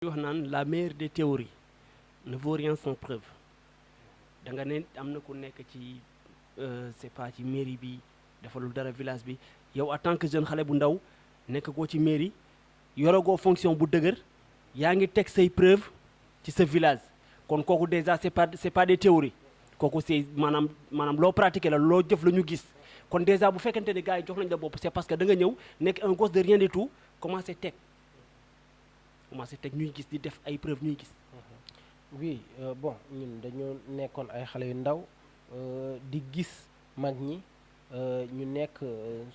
wax naan la meilleure des théories ne vaut rien sans preuve da nga ne am na ku nekk ci c'est pas ci mairie bi defalul dara village bi yow en tant que jeune xale bu ndaw nekk koo ci mairie yoragoo fonction bu dëgër yaa ngi teg say preuve ci sa village kon kooku déjà c'est pas des théories kooku c'est maanaam loo pratiquer la loo jëf la ñu gis kon déjà bu fekkente ne gars yi jox nañ la bopp c'est parce que da nga ñëw nekk un gosse de rien du tout commencé teg ñuy gis di def ay preuves ñuy gis. oui bon ñun dañoo nekkoon ay xale yu ndaw di gis mag ñi ñu nekk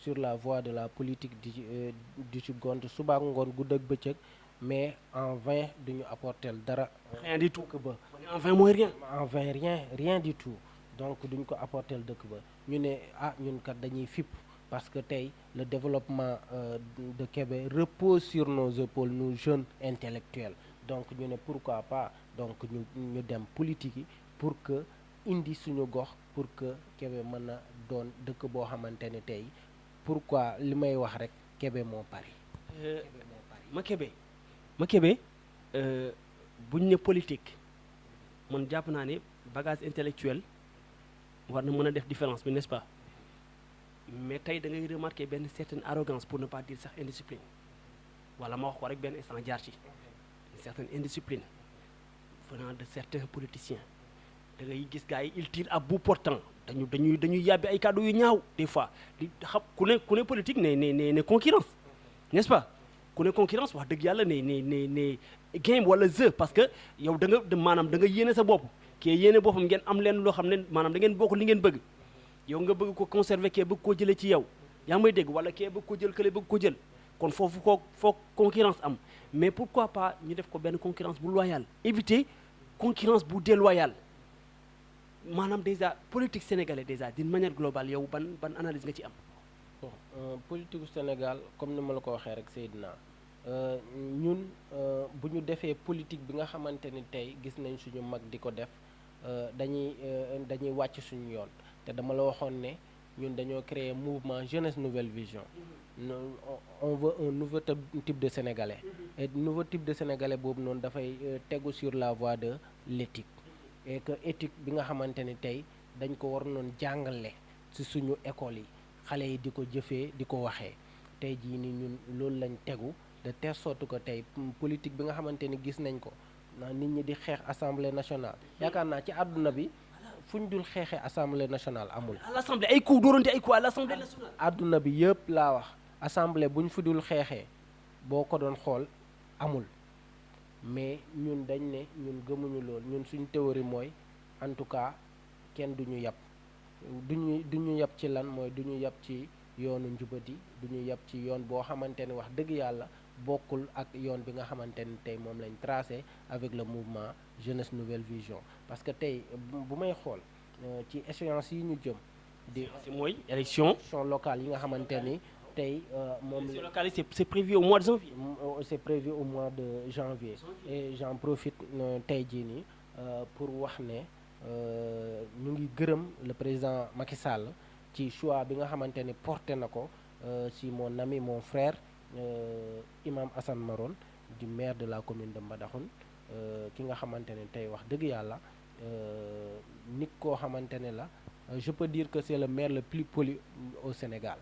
sur la voie de la politique di ci gont suba ak ngoon gudd ak bëccëg mais en vain duñu apporter dara. rien du tout dëkk ba. en vain mooy rien. en vain rien du tout donc duñ ko apporter dëkk ba ñu ne ñun kat dañuy fipp parce que tey le développement de Kébé repose sur nos épaules nous jeunes intellectuels donc ñu ne pourquoi pas donc ñu dem politique yi pour que indi suñu gox pour que Kébé mën a doon dëkk boo xamante ne tey pourquoi li may wax rek Kébé moo pari. ma Kébé buñ ne politique man jàpp naa ne bagage intellectuel war na mën a def différence bi n'est-ce pas mais tey da ngay remarquer benn certaine arrogance pour ne pas dire sax indiscipline wala ma wax ko rek benn instant jaar ci une certaine indiscipline venant de certains politiciens da ngay gis gars yi ils tirent à bout portant dañuy yàbbi ay kàddu yu ñaaw des fois di xam ku ne politique ne concurrence n'est-ce pas ku ne concurrence wax dëgg yàlla ne game wala jeu parce que yow da nga yéene sa bopp kii yéene boppam ngeen am leen loo xam ne maanaam da ngeen bokk li ngeen bëgg yow nga bëgg ko conserver kee bëgg koo jëlee ci yow yaa ngi may dégg wala kee bëgg ko jël kële bëgg ko jël kon foofu foog concurrence am mais pourquoi pas ñu def ko benn concurrence bu loyale éviter concurrence bu déloyale maanaam déjà politique sénégalais déjà d'une manière globale yow ban analyse nga ci am. bon politique gu Sénégal comme ni ma la ko waxee rek Seydina ñun bu ñu defee politique bi nga xamante ni tey gis nañ suñu mag di ko def dañuy wàcc suñu yoon te dama la waxoon ne ñun dañoo créer mouvement jeunesse nouvelle vision. on veut un nouveau type de sénégalais. et nouveau type de sénégalais boobu noonu dafay tegu sur la voie de l'éthique. et que éthique bi nga xamante ni tey dañ ko war noon jàngale ci suñu école yi xale yi di ko jëfee di ko waxee tey jii ni ñun loolu lañ tegu de telle sorte que tey politique bi nga xamante ni gis nañ ko na nit ñi di xeex assemblée nationale yaakaar naa ci àdduna bi fu ñu dul xeexee assemblée nationale amul. à l'assemblée ay coups dóorante ay coups à l'assemblée nationale. àdduna bi yëpp laa wax assemblée bu ñu fi dul xeexee boo ko doon xool amul. mais ñun dañ ne ñun gëmuñu lool ñun suñ théorie mooy en tout cas kenn duñu yàpp duñu yàpp ci lan mooy duñu yàpp ci yoonu njubadi duñu yàpp ci yoon boo xamante ne wax dëgg yàlla bokkul ak yoon bi nga xamante ne tey moom lañ tracé avec le mouvement jeunesse nouvelle vision parce que tey bu may xool ci échéance yi ñu jëm di mooy élection locale yi nga xamante ni tey moom la locale c'est prévu au mois de janvier. c'est prévu au mois de janvier. et j'en profite tey jii nii pour wax ne ñu ngi gërëm le président Macky Sall ci choix bi nga xamante ni porté na ko si mon ami mon frère Imam Assane Maron du maire de la commune de Mbadakhoune ki nga xamante ne tey wax dëgg yàlla nit koo xamante ne la je peux dire que c'est le maire le plus poli au Sénégal.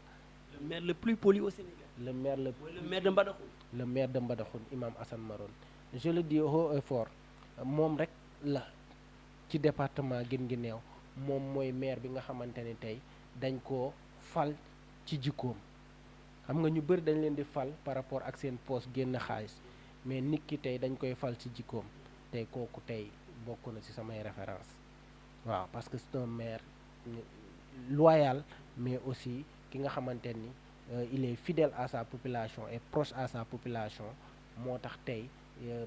Le maire le plus poli au Sénégal. Le maire de Mbadakhoune. Le maire de Mbadakhoune Imam Assane Maron je le dis haut et fort moom rek la ci département Guinguinéo moom mooy maire bi nga xamante ne tey dañ koo fal ci jikkoom xam nga ñu bëri dañ leen di fal par rapport ak seen poste génn xaalis mais nit ki tey dañ koy fal ci jikkoom tey kooku tey bokk na ci samay référence waaw parce que c'est un maire loyal mais aussi ki nga xamante ni il est fidèle à sa population et proche à sa population moo tax tey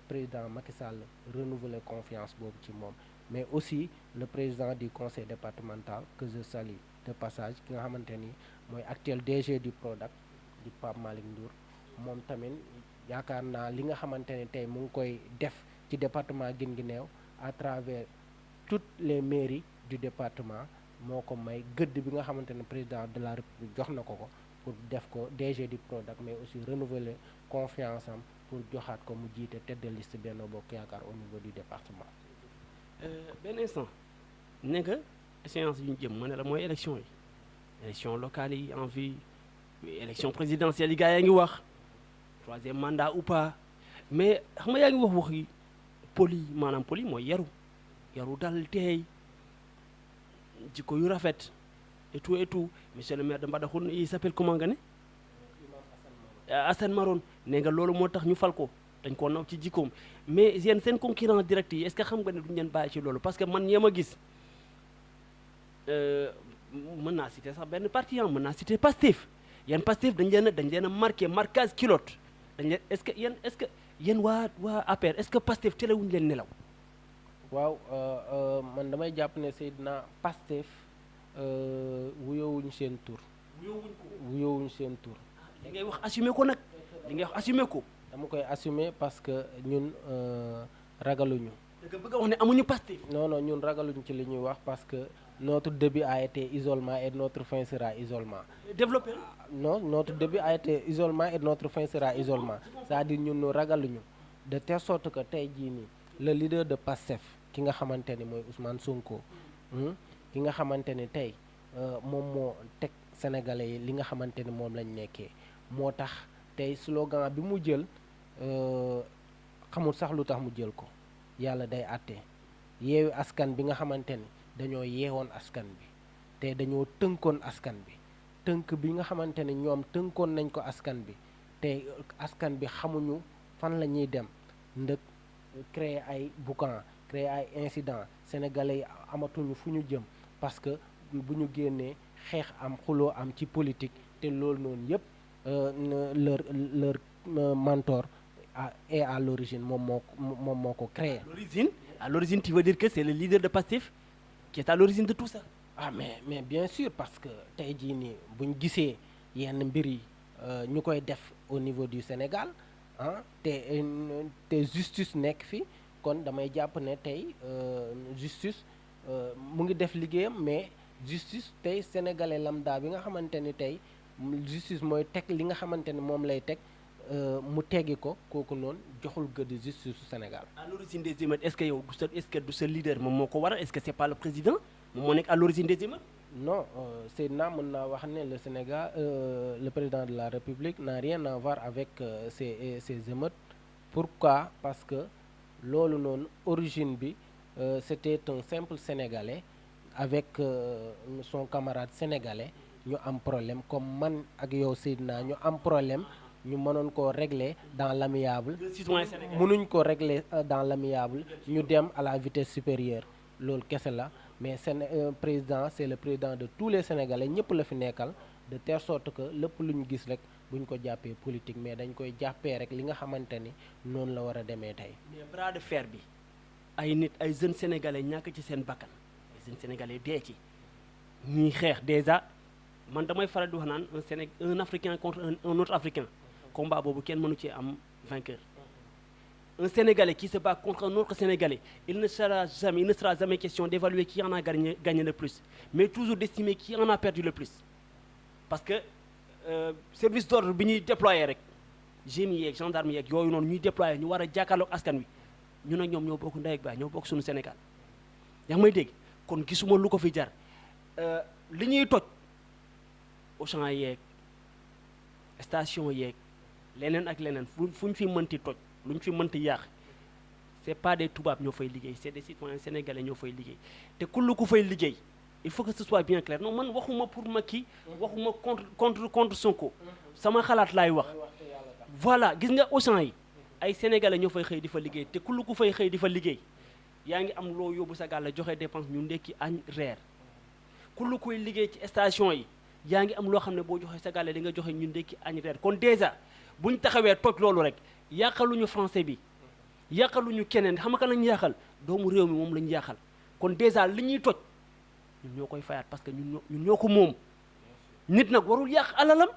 président Macky Sall renouveler confiance boobu ci moom mais aussi le président du conseil départemental que je salue de passage ki nga xamante ni mooy actuel DG du Prodac di Pape Malick Ndour moom tamit yaakaar naa li nga xamante ne tey mu ngi koy def ci département Guinguinéo à travers toutes les mairies du département moo ko may gëdd bi nga xamante ne président de la République jox na ko pour def ko DG du Prodac mais aussi renouveler confiance am pour joxaat ko mu jiite tête de liste Benno Bokk Yaakaar au niveau du département. benn instant ne nga échéance yu ñu jëm ma ne la mooy élection yi élection locale yi en vue élection présidentielle yi gars yaa ngi wax troisième mandat ou pas mais xam nga yaa ngi wax yi maanaam poli mooy yaru dal teey jikko yu rafet et tout monsieur le maire de Mbadakhoune il s'appelle comment nga ne Assane Maron ne nga loolu moo tax ñu fal ko dañ koo naw ci jikkoom mais yéen seen concurrent direct yi est-ce que xam nga ne duñu leen bàyyi ci loolu parce que man ñee ma gis mën naa citer sax benn parti mën naa citer Pastef yéen Pastef dañ leen a marqué marquage culotte dañ leen est-ce que yéen waa APR est-ce que Pastef telewuñu leen nelaw. waaw man damay jàpp ne Seydina Pastef wuyowuñ seen tur. wuyowuñ seen tur. li ngay wax assumer ko nag li ngay wax assumer ko. dama koy assumer parce que ñun ragaluñu. da nga bëgg a wax ne amuñu Pastef. non ñun ragaluñ ci li ñuy wax parce que notre début a été isolement et notre fin sera isolement. développé. non notre début a été isolement et notre fin sera isolement c'est-à-dire ñun ragaluñu de telle sorte que tey jii nii le leader de Pastef ki nga xamante ni mooy Ousmane Sonko ki nga xamante ni tey moom moo teg sénégalais yi li nga xamante ni moom lañ nekkee moo tax tey slogan bi mu jël xamul sax lu tax mu jël ko yàlla day àtte yeewi askan bi nga xamante ni dañoo yeewoon askan bi te dañoo tënkoon askan bi tënk bi nga xamante ni ñoom tënkoon nañ ko askan bi te askan bi xamuñu fan la ñuy dem ndëkk créer ay boucan créer ay incident sénégalais yi amatuñu fu ñu jëm parce que bu ñu génnee xeex am xuloo am ci politique te loolu noonu yëpp leur mentor est à l'origine moom moo ko créé. À l'origine tu veux dire que c'est le leader de Pastef qui est à l'origine de tout ça. mais bien sûr parce que tey jii nii buñ gisee yenn mbir yi ñu koy def au niveau du Sénégal te justice nekk fi kon damay jàpp ne tey justice mu ngi def liggéeyam mais justice tey sénégalais lambda bi nga xamante ni tey justice mooy teg li nga xamante ni moom lay teg mu teggi ko kooku noonu joxul gëdd justice su Sénégal. À l'origine des émeutes est-ce que du sa leader moom moo ko waral est-ce que c'est pas le président moom moo nekk à l'origine des émeutes. non Seydina mën naa wax ne le Sénégal le président de la République n'a rien à voir avec ces émeutes. Pourquoi? Parce que loolu noonu origine bi c'était un simple Sénégalais avec son camarade sénégalais ñu am problème comme man ak yow Seydina ñu am problème ñu mënoon koo régler dans l'amiable mënuñ ko régler dans l'amiable ñu dem à la vitesse supérieure loolu kese la mais président c'est le président de tous les Sénégalais ñëpp la fi nekkal de telle sorte que lépp lu ñu gis rek buñ ko jàppee politique mais dañ koy jàppee rek li nga xamante ni noonu la war a demee tey. mais bras de fer bi ay jeunes sénégalais ñàkk ci seen bakkan ay jeunes sénégalais dee ci ñuy xeex déjà man damay faral di wax naan un Africain contre un autre Africain combat boobu kenn mënu ci am vainqueur. Un Sénégalais qui se bat contre un autre Sénégalais, il ne sera jamais question d'évaluer qui en a gagné le plus, mais toujours d'estimer qui en a perdu le plus. Parce que service d'ordre bi ñuy déployer rek génie yeeg gendarme yeeg yooyu noonu ñuy déployer ñu war a jàkkaarloog askan wi ñun ak ñoom ñoo bokk ndey ak baay ñoo bokk suñu Sénégal yaa ngi may dégg kon gisuma lu ko fi jar li ñuy toj Auchan yeeg station yeeg leneen ak leneen fu ñu fi mënti toj lu ñu fi mënti yàq c'est pas des tubaab ñoo fay liggéey c'est des citoyens sénégalais ñoo fay liggéey te kullu ku fay liggéey il faut que ce soit bien clair non man waxuma pour Macky waxuma contre Sonko sama xalaat laay wax voilà gis nga Auchan yi ay sénégalais ñoo fay xëy di fa liggéey te kullu ku fay xëy di fa liggéey yaa ngi am loo yóbbu sa gàlla joxe dépense ñu ndekki añ reer kullu kuy liggéey ci station yi yaa ngi am loo xam ne boo joxe sa gàlla di nga joxe ñu ndekki añ reer kon déjà buñ taxawee toj loolu rek yàqaluñu français bi yàqaluñu keneen xam nga lañu yàqal doomu réew mi moom lañu yàqal kon déjà li ñuy toj ñun ñoo koy fayaat parce que ñun ñoo ko moom nit nag warul yàq alalam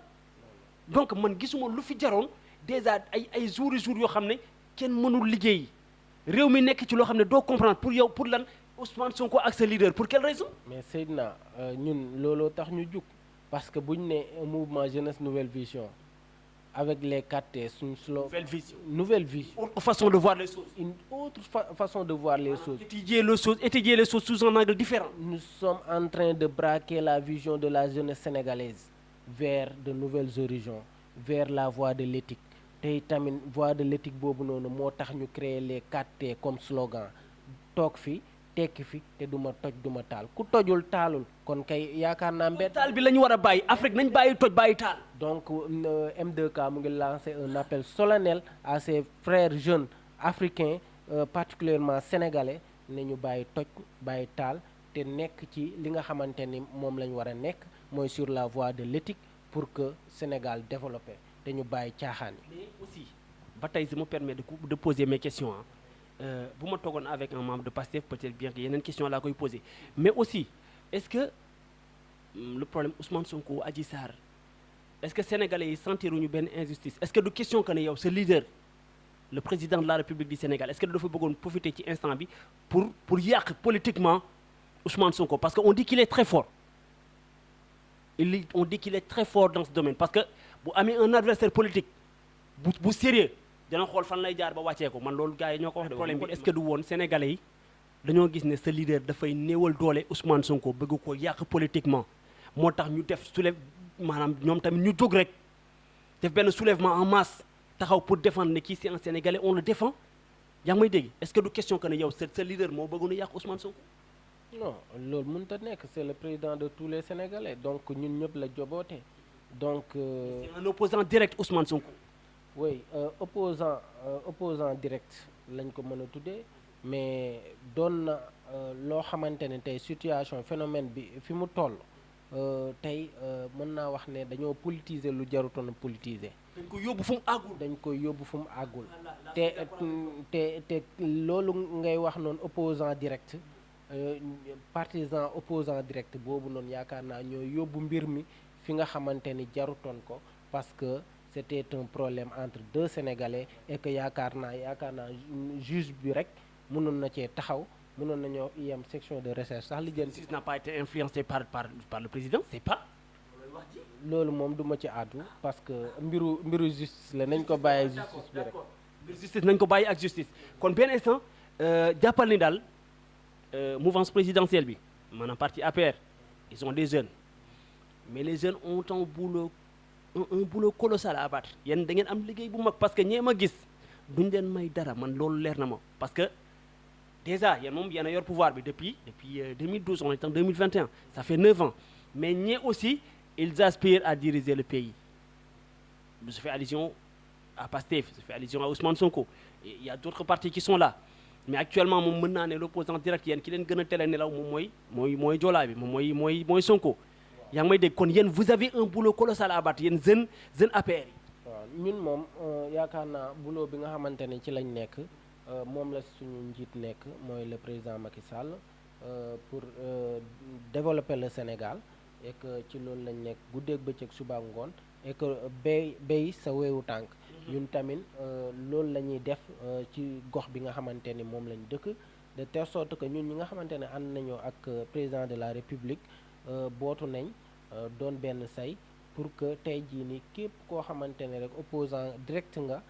donc man gisuma lu fi jaroon déjà ay jours yoo xam ne kenn mënul liggéey réew mi nekk ci loo xam ne doo comprendre pour yow pour lan Ousmane Sonko ak sa leader pour quelle raison. mais Seydina ñun looloo tax ñu jug parce que buñ ne mouvement jeunesse nouvelle vision avec les 4T suñ nouvelle vision autre façon de voir les choses, une autre façon de voir les choses. étudier les choses sous un angle différent. Nous sommes en train de braquer la vision de la jeunesse sénégalaise vers de nouvelles horizons, vers la voie de l'éthique. tey tamit voie de l'éthique boobu noonu moo tax ñu créer les 4T comme slogan toog fi tekki fi te duma toj duma taal ku tojul taalul kon kay yaakaar naa mbedd taal bi la ñu war a bàyyi Afrique nañ bàyyi toj bàyyi taal. donc M2K mu ngi lancer un appel solennel à ses frères jeunes africains particulièrement sénégalais ne ñu bàyyi toj bàyyi taal te nekk ci li nga xamante ni moom la ñu war a nekk mooy sur la voie de l'éthique pour que Sénégal développé te ñu bàyyi caaxaan yi. mais aussi ba tey je me permets de poser mes questions bu ma toogoon avec un membre de PASTEF peut-être bien que yeneen question laa koy poser mais aussi est-ce que le problème Ousmane Sonko Adji Sarr est-ce que sénégalais yi sentiruñu benn injustice est-ce que du question que ne yow ce leader le président de la République du Sénégal est-ce que dafa bëggoon profiter ci instant bi pour yàq politiquement Ousmane Sonko parce que on dit qu'il est très fort on dit qu'il est très fort dans ce domaine parce que bu amee un adversaire politique bu sérieux dina xool fan lay jaar ba wàccee ko man loolu gars yi ñoo ko wax de problème bi est-ce que du woon sénégalais yi dañoo gis ne ce leader dafay néewal doole Ousmane Sonko bëgg ko yàq politiquement moo tax ñu def maanaam ñoom tamit ñu jóg rek def benn soulèvement en masse taxaw pour défendre ne kii c'est un sénégalais on le défend yaa ngi may dégg est-ce que du question que ne yow sa leader moo bëggoon a yàq Ousmane Sonko. non loolu mënut a nekk c'est le président de tous les sénégalais donc ñun ñëpp la joboote donc. c'est un opposant direct Ousmane Sonko. oui opposant direct lañ ko mën a tuddee mais doon na loo xamante ne tey situation phénomène bi fi mu toll tey mën naa wax ne dañoo politiser lu jarutoon politiser. dañ ko yóbbu fu mu àggul. dañ koy yóbbu fu mu àggul te loolu ngay wax noonu opposant direct partisan opposant direct boobu noonu yaakaar naa ñoo yóbbu mbir mi fi nga xamante ni jarutoon ko parce que c'était un problème entre deux Sénégalais et que yaakaar naa juge bi rek mënoon na cee taxaw mënoon nañoo yem section de recherche sax li jël. n'a pas été influencé par le président c'est pas. loolu moom du ma ci àddu parce que mbiru justice la nañ ko bàyyi ak justice bi rek. mbiru justice nañ ko bàyyi ak justice kon benn instant jàppal ni daal mouvance présidentielle bi maanaam parti APR ils ont des jeunes mais les jeunes ont un boulot colossal à abattre yéen da ngeen am liggéey bu mag parce que ñee ma gis duñ leen may dara man loolu leer na ma parce que déjà yéen moom yéen a yor pouvoir bi depuis 2012 on est en 2021 ça fait 9 ans mais ñee aussi ils aspirent à diriger le pays je fais allusion à PASTEF je fais allusion à Ousmane Sonko et il y a d'autres partis qui sont là mais actuellement moom mën naa ne l'opposant direct yéen ki leen gën a teel a nelaw moom mooy joolaa bi moom mooy Sonko yaa ngi may dégg kon yéen vous avez un boulot colossal à abattre yéen jeune APR yi. waaw ñun moom yaakaar naa boulot bi nga xamante ne ci lañ nekk moom la suñu njiit nekk mooy le président Macky Sall pour développer le Sénégal et que ci loolu lañ nekk guddeeg bëccëg suba ak ngoon et que béy sa weewu tànk ñun tamit loolu la ñuy def ci gox bi nga xamante ni moom lañ dëkk de telle sorte que ñun ñi nga xamante ne ànd nañoo ak président de la République bootu nañ doon benn say pour que tey jii ni képp koo xamante ne rek opposant direct nga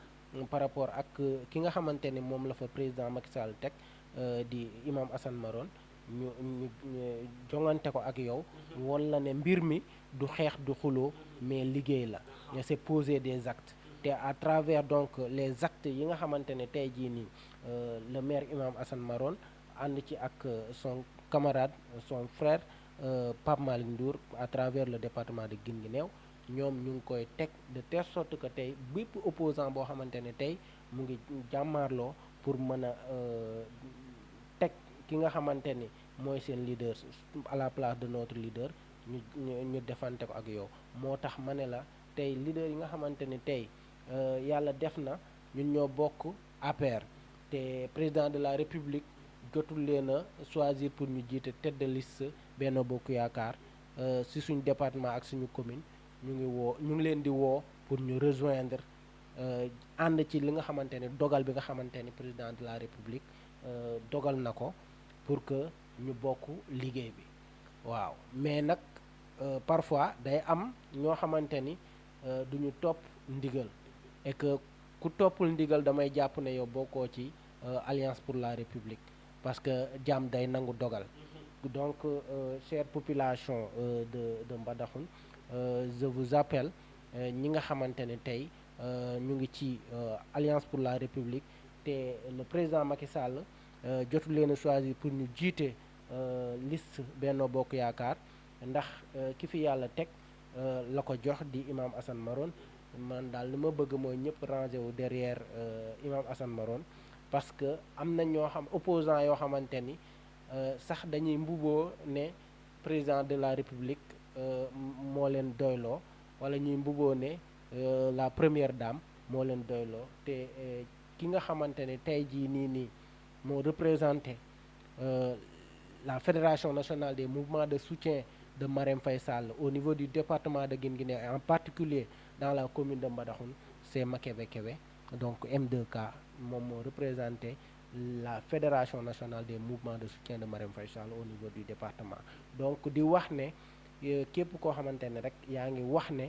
par rapport ak ki nga xamante ni moom la fa président Macky Sall teg di imam Assane Maron ñu jongante ko ak yow won la ne mbir mi du xeex du xuloo mais liggéey la c'est poser des actes te à travers donc les actes yi nga xamante ne tey jii nii le maire imam Assane Maron ànd ci ak son camarade son frère Pape Malick Ndour à travers le département de Guinguinéo ñoom ñu ngi koy teg de telle sorte que tey bépp opposant boo xamante ne tey mu ngi jàmmaarloo pour mën a teg ki nga xamante ni mooy seen leader à la place de notre leader ñu defante ko ak yow moo tax ma ne la tey leader yi nga xamante ni tey yàlla def na ñun ñoo bokk APR te président de la République jotul leen a choisir pour ñu jiite tête de liste Benno Bokk Yaakaar ci suñu département ak suñu commune ñu ngi leen di woo pour ñu rejoindre ànd ci li nga xamante ni dogal bi nga xamante ni président de la République dogal na ko pour que ñu bokk liggéey bi waaw mais nag parfois day am ñoo xamante ni duñu topp ndigal et que ku toppul ndigal damay jàpp ne yow bokkoo ci Alliance pour la République parce que jàmm day nangu dogal. Donc chère population de Mbadakhoune, je vous appelle ñi nga xamante ne tey ñu ngi ci Alliance pour la République te le président Macky Sall jotu leen a choisir pour ñu jiite liste Benno Bokk Yaakaar ndax ki fi yàlla teg la ko jox di Imam Assane Maron. Man daal li ma bëgg mooy ñëpp rangé wu derrière Imam Assane Maron parce que am na ñoo xam opposants yoo xamante ni sax dañuy mbuboo ne président de la République moo leen doyloo wala ñuy mbuboo ne la première dame moo leen doyloo te ki nga xamante ne tey jii nii moo représenté la Fédération nationale des mouvements de soutien de Marème Faye Sall au niveau du département de Guinguinéo et en particulier dans la commune de Mbadakhoune, c'est Makebe Kebe, donc M2K, moom moo représenté la Fédération nationale des mouvements de soutien de Marème Faye Sall au niveau du département. Donc di wax ne képp koo xamante ne rek yaa ngi wax ne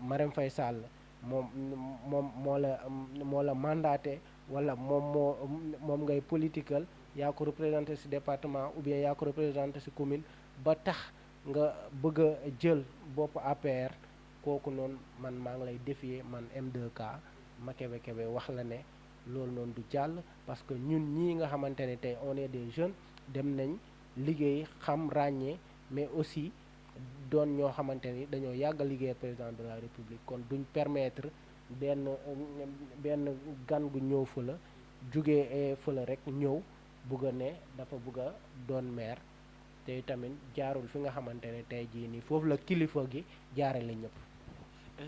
Marème Faye Sall moo la mandaté wala moom ngay political yaa ko représenté ci département ou bien yaa ko représenté ci commune ba tax nga bëgg a jël bopp APR kooku noonu man maa ngi lay défier man M2K Makebe Kebe wax la ne loolu noonu du jàll parce que ñun ñii nga xamante ne tey on est des jeunes dem nañ liggéey xam ràññee mais aussi doon ñoo xamante ni dañoo yàgg a liggéey président de la République kon duñ permettre benn gan gu ñëw fa la jugee fa la rek ñëw bugg a ne dafa bugg a doon maire te tamit jaarul fi nga xamante ne tey jii nii foofu la kilifa gi jaarale ñëpp.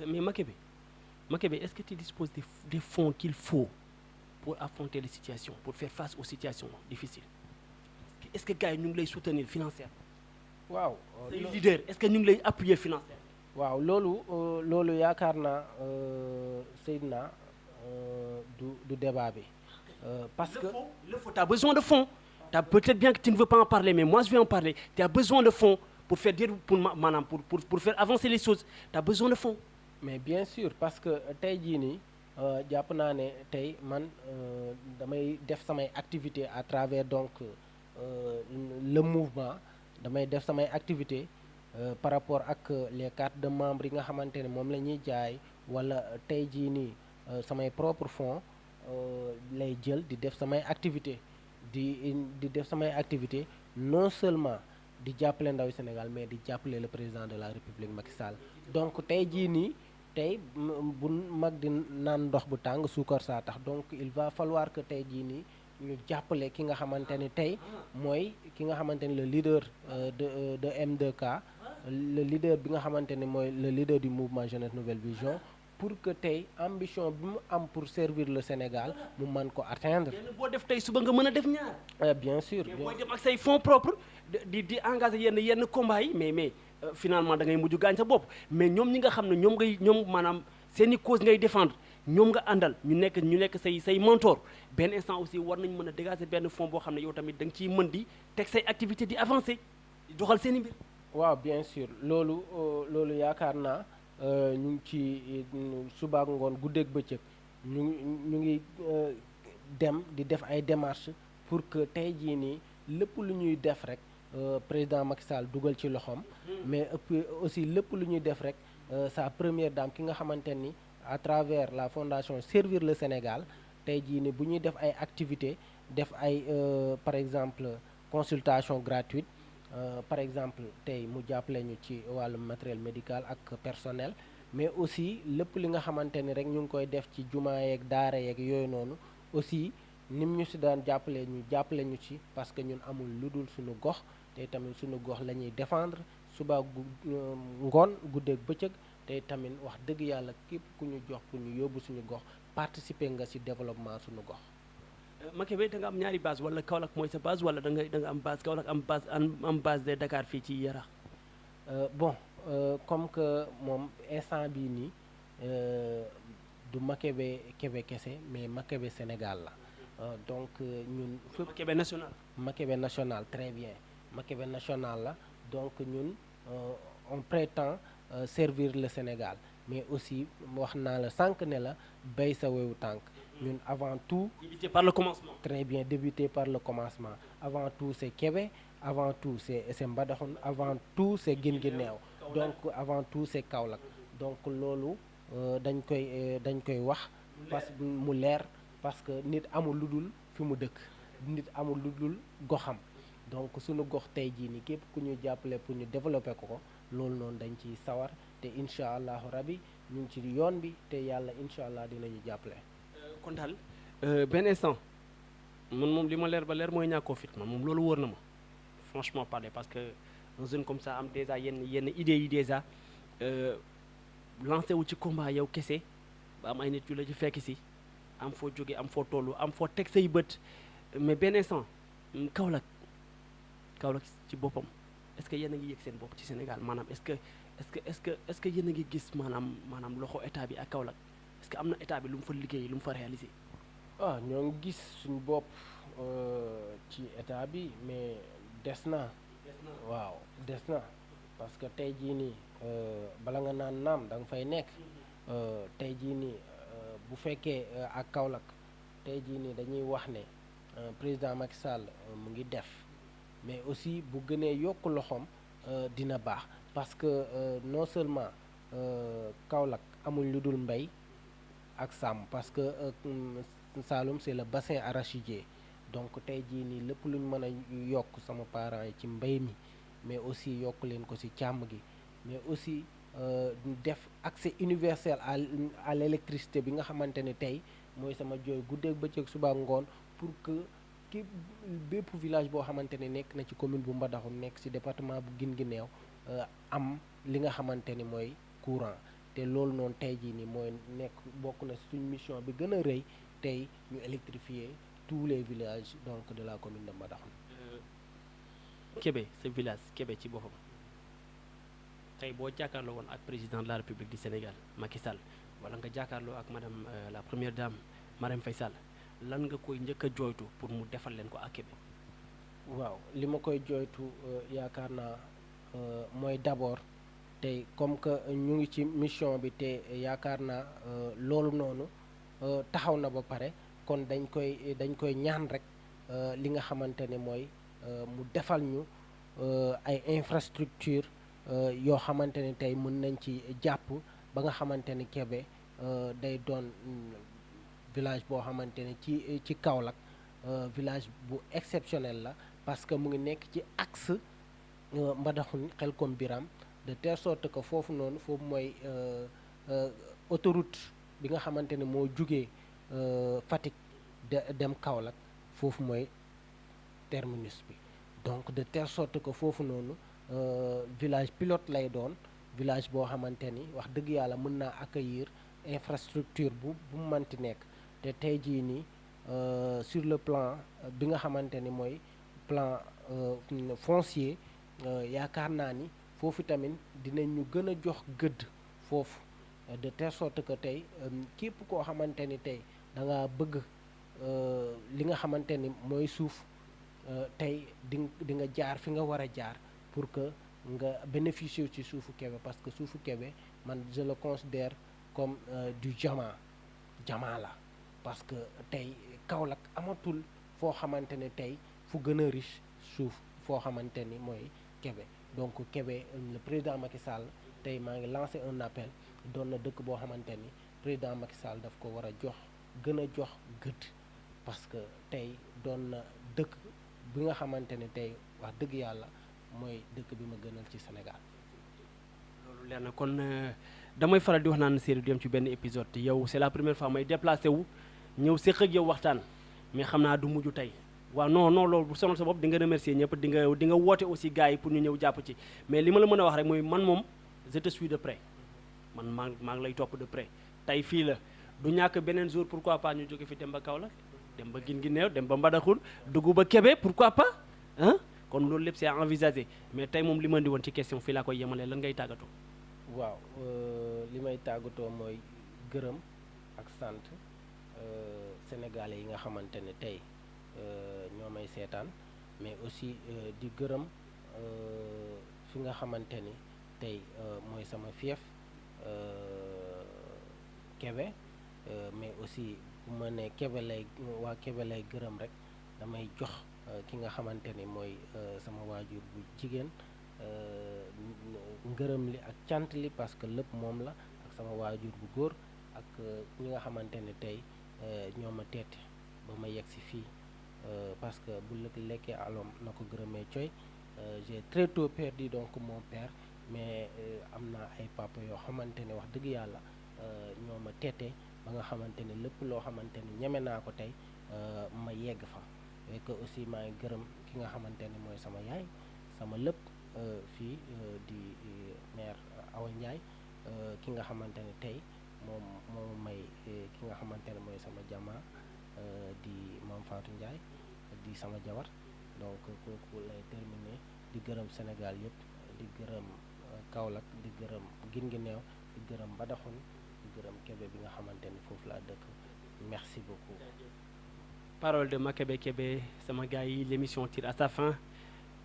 Mais Makebe, est-ce que tu disposes des fonds qu'il faut pour affronter les situations, pour faire face aux situations difficiles? Est-ce que gars yi ñu ngi lay soutenir financièrement? waaw say leader est-ce que ñu ngi lay appuyer financièrement? waaw loolu yaakaar naa Seydina du débat bi parce que le faut tu as besoin de fonds. Peut-être bien que tu ne veux pas en parler, mais moi je vais en parler. Tu as besoin de fonds pour faire pour faire avancer les choses. Tu as besoin de fonds. Mais bien sûr parce que tey jii nii jàpp naa ne tey man damay def samay activités à travers donc le mouvement damay def samay activités par rapport ak les cartes de membres yi nga xamante ne moom la ñuy jaay wala tey jii nii samay propres fonds lay jël di def samay activités di def samay activités non seulement di jàppale ndaw Sénégal mais di jàppale le président de la République Macky Sall donc tey jii nii tey bu mag di naan ndox bu tàng suukar saa tax donc il va falloir que tey jii nii ñu jàppale ki nga xamante ni tey mooy ki nga xamante ni le leader de M2K le leader bi nga xamante ni mooy le leader du mouvement Jeunesse Nouvelle Vision pour que tey ambition bi mu am pour servir le Sénégal mu mën ko atteindre. boo def tey suba nga mën a def ñaar. Bien sûr. booy dem ak say fonds propres di engagé yenn combats yi mais finalement da ngay mujj gaañ sa bopp mais ñoom ñi nga xam ne ñoom maanaam seeni cause ngay défendre ñoom nga àndal ñu nekk say mentor benn instant aussi war nañ mën a dégager benn fonds boo xam ne yow tamit da nga ciy mën di teg say activité di avancer di doxal seeni mbir. waaw bien sûr loolu yaakaar naa ñu ngi ci suba ak ngoon guddeeg bëccëg ñu ngi dem di def ay démarches pour que tey jii nii lépp lu ñuy def rek président Macky Sall dugal ci loxoom mais aussi lépp lu ñuy def rek sa première dame ki nga xamante ni à travers la fondation Servir le Sénégal tey jii nii bu ñuy def ay activités def ay par exemple consultation gratuite par exemple tey mu jàppale ñu ci wàllu matériel médical ak personnel mais aussi lépp li nga xamante ni rek ñu ngi koy def ci jumaa yeeg daara yeeg yooyu noonu aussi nim ñu si daan jàppale ñu ci parce que ñun amul lu dul suñu gox te tamit suñu gox la ñuy défendre suba ngoon guddeeg bëccëg te tamit wax dëgg yàlla képp ku ñu jox pour ñu yóbbu suñu gox participer nga ci développement suñu gox. Makebe da nga am ñaari base wala Kaolack mooy sa base wala da nga am base Kaolack am base de Dakar fii ci Yarax. Bon comme que moom instant bii nii du Makebe Kebe kese mais Makebe Sénégal la donc ñun. Makebe national. Makebe national très bien Makebe national la donc ñun on prétend servir le Sénégal mais aussi wax naa la sànq ne la béy sa wewu tànk ñun avant tout Débuter par le commencement. très bien débuter par le commencement avant tout c'est Kébé avant tout c'est Mbadakhoune avant tout c'est Guinguinéo donc avant tout c'est Kaolack donc loolu dañ koy wax parce que mu leer parce que nit amul lu dul fi mu dëkk nit amul lu dul goxam donc suñu gox tey jii nii képp ku ñu jàppale pour ñu développer ko loolu noonu dañ ciy sawar te incha allahu rabi ñu ngi ci yoon bi te yàlla incha allah dinañu jàppale. kon daal benn instant man moom li ma leer ba leer mooy ñàkkoo fit man moom loolu wóor na ma franchement parler parce que un jeune comme ça am déjà yenn idées yi déjà lancé wu ci combat yow kese ba am ay nit yu la ci fekk si am foo jóge am foo tollu am foo teg say bët mais benn instant Kaolack ci boppam est-ce que yéen a ngi yëg seen bopp ci Sénégal maanaam est-ce que yéen a ngi gis maanaam loxo état bi ak Kaolack est-ce que am na état bi lu mu fa liggéey lu mu fa réalisé. ñoo ngi gis suñu bopp ci état bi mais des na. waaw des na parce que tey jii nii bala nga naan naam da nga fay nekk tey jii nii bu fekkee ak Kaolack tey jii nii dañuy wax ne président Macky Sall mu ngi def mais aussi bu gënee yokk loxoom dina baax parce que non seulement Kaolack amuñ lu dul mbay ak sàmm parce que Saloum c'est le bassin arachidier donc tey jii nii lépp luñ mën a yokk sama parents yi ci mbay mi mais aussi yokk leen ko ci càmm gi mais aussi def accès universel à l'électricité bi nga xamante ne tey mooy sama jooy guddeeg bëccëg suba ngoon pour que képp bépp village boo xamante ne nekk na ci commune bu Mbadakhoune nekk ci département bu Guinguinéo am li nga xamante ni mooy courant te loolu noonu tey jii nii mooy nekk bokk na suñ mission bi gën a rëy tey ñu électrifier tous les villages donc de la commune de Mbadakhoune. Kébé sa village Kébé ci boppam tey boo jàkkaarloo woon ak président de la République du Sénégal Macky Sall wala nga jàkkaarloo ak madame la première dame Marème Faye Sall lan nga koy njëkk a jooytu pour mu defal leen ko ak Kébé. waaw li ma koy jooytu yaakaar naa mooy d'abord tey comme que ñu ngi ci mission bi te yaakaar naa loolu noonu taxaw na ba pare kon dañ koy ñaan rek li nga xamante ne mooy mu defal ñu ay infrastructure yoo xamante ne tey mën nañ ci jàpp ba nga xamante ne Kébé day doon village boo xamante ne ci Kaolack village bu exceptionnel la parce que mu ngi nekk ci axe Mbadakhoune Xelkom Biram de telle sorte que foofu noonu foofu mooy autoroute bi nga xamante ne moo jugee Fatick dem Kaolack foofu mooy terminus bi donc de telle sorte que foofu noonu village pilote lay doon village boo xamante ni wax dëgg yàlla mën naa accueillir infrastructure bu mënti nekk te tey jii nii sur le plan bi nga xamante ni mooy plan foncier yaakaar naa ni foofu tamit dinañ ñu gën a jox gëdd foofu de telle sorte que tey képp koo xamante ni tey da nga bëgg li nga xamante ni mooy suuf tey di nga jaar fi nga war a jaar pour que nga bénéficier ci suufu Kébé parce que suufu Kébé man je le considère comme du diamant la parce que tey Kaolack amatul foo xamante ne tey fu gën a riche suuf foo xamante ni mooy Kébé donc Kébé le président Macky Sall tey maa ngi lancé un appel doon na dëkk boo xamante ni président Macky Sall daf ko war a gën a jox gëdd parce que tey doon na dëkk bi nga xamante ne tey wax dëgg yàlla mooy dëkk bi ma gënal ci Sénégal. loolu leer na kon damay faral di wax naan série du yem ci benn épisode te yow c'est la première fois may déplacé wu ñëw séq ak yow waxtaan mais xam naa du mujj tey waaw non loolu bu sonal sa bopp di nga remercier ñëpp di nga woote aussi gars yi pour ñu ñëw jàpp ci mais li ma la mën a wax rek mooy man moom je te suis de près man maa ngi lay topp de près tey fii la du ñàkk beneen jour pourquoi pas ñu jóge fi dem ba Kaolack dem ba Guinguinéo dem ba Mbadakhoune dugg ba Kébé pourquoi pas ah kon loolu lépp c'est à envisager mais tey moom li ma indi woon ci question fii laa koy yemalee lan ngay tàggatoo. waaw li may tàggatoo mooy gërëm ak sant sénégalais yi nga xamante ne tey ñoo may seetaan mais aussi di gërëm fi nga xamante ni tey mooy sama fief Kébé mais aussi bu ma ne Kébé lay waa Kébé lay gërëm rek damay jox ki nga xamante ni mooy sama waajur bu jigéen ngërëm li ak cant li parce que lépp moom la ak sama waajur bu góor ak ñi nga xamante ne tey ñoo ma teete ba ma yegg si fii parce que bu lëkk lekkee alom na ko gërëmee coy j'ai très tôt perdu donc mon père mais am na ay papa yoo xamante ne wax dëgg yàlla ñoo ma teete ba nga xamante ne lépp loo xamante ne ñeme naa ko tey ma yegg fa et que aussi maa ngi gërëm ki nga xamante ne mooy sama yaay sama lépp fii di mère Awa Ndiaye ki nga xamante ne tey moom moo may ki nga xamante ne mooy sama jamaa di Mame Fatou Ndiaye di sama jabar donc kooku lay terminer di gërëm Sénégal yëpp di gërëm Kaolack di gërëm Guinguinéo di gërëm Badaxoune di gërëm Kébé bi nga xamante ni foofu laa dëkk merci beaucoup. Parole de Makebe Kébé sama gars yi l'émission tire à sa fin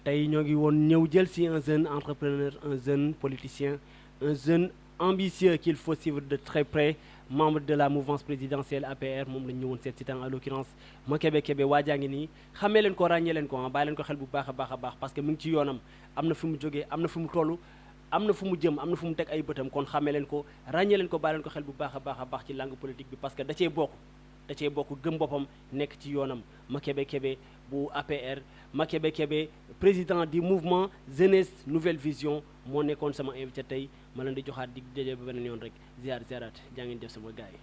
tey ñoo ngi woon ñëw jël si un jeune entrepreneur un jeune politicien un jeune ambitieux qu'il faut suivre de très près membre de la mouvance présidentielle APR moom la ñu ñëwoon seet si temps en l'occurrence Makebe Kébé waajaa ngi nii xamee leen ko ràññee leen ko bàyyi leen ko xel bu baax a baax parce que mu ngi ci yoonam am na fi mu jógee am na fi mu toll am na fu mu jëm am na fu mu teg ay bëtam kon xamee leen ko ràññee leen ko bàyyi leen ko xel bu baax a baax ci langue politique bi parce que da cee bokk gëm boppam nekk ci yoonam Makebe Kébé bu APR Makebe Kébé président du mouvement jeunesse nouvelle vision moo nekkoon sama invité tey ma leen di joxaat dig daje ba beneen yoon rek ziaraat jaa ngeen jëf sama gars yi